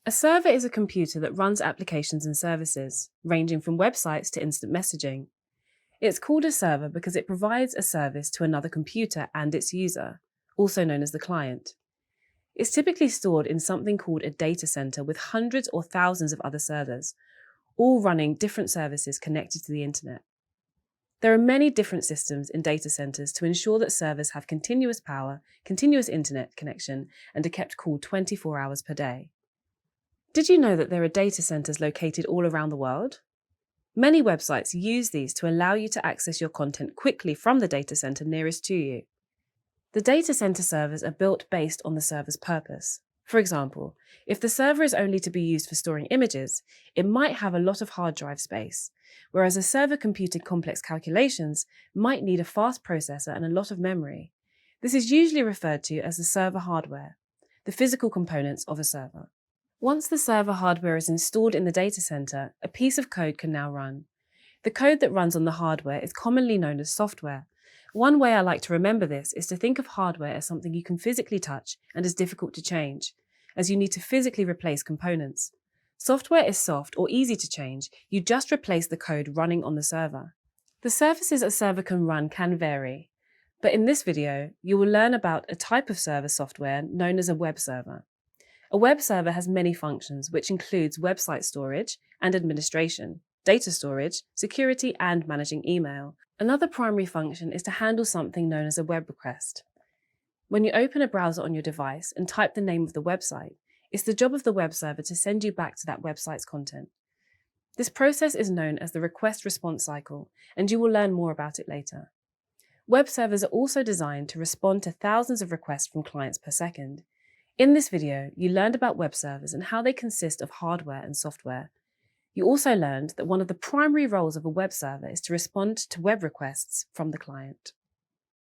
A server is a computer that runs applications and services, ranging from websites to instant messaging. It's called a server because it provides a service to another computer and its user, also known as the client. It's typically stored in something called a data center with hundreds or thousands of other servers, all running different services connected to the internet. There are many different systems in data centers to ensure that servers have continuous power, continuous internet connection, and are kept cool 24 hours per day. Did you know that there are data centers located all around the world? Many websites use these to allow you to access your content quickly from the data center nearest to you. The data center servers are built based on the server's purpose. For example, if the server is only to be used for storing images, it might have a lot of hard drive space, whereas a server computing complex calculations might need a fast processor and a lot of memory. This is usually referred to as the server hardware, the physical components of a server. Once the server hardware is installed in the data center, a piece of code can now run. The code that runs on the hardware is commonly known as software. One way I like to remember this is to think of hardware as something you can physically touch and is difficult to change, as you need to physically replace components. Software is soft or easy to change, you just replace the code running on the server. The services a server can run can vary, but in this video, you will learn about a type of server software known as a web server. A web server has many functions, which includes website storage and administration, data storage, security, and managing email. Another primary function is to handle something known as a web request. When you open a browser on your device and type the name of the website, it's the job of the web server to send you back to that website's content. This process is known as the request-response cycle, and you will learn more about it later. Web servers are also designed to respond to thousands of requests from clients per second. In this video, you learned about web servers and how they consist of hardware and software. You also learned that one of the primary roles of a web server is to respond to web requests from the client.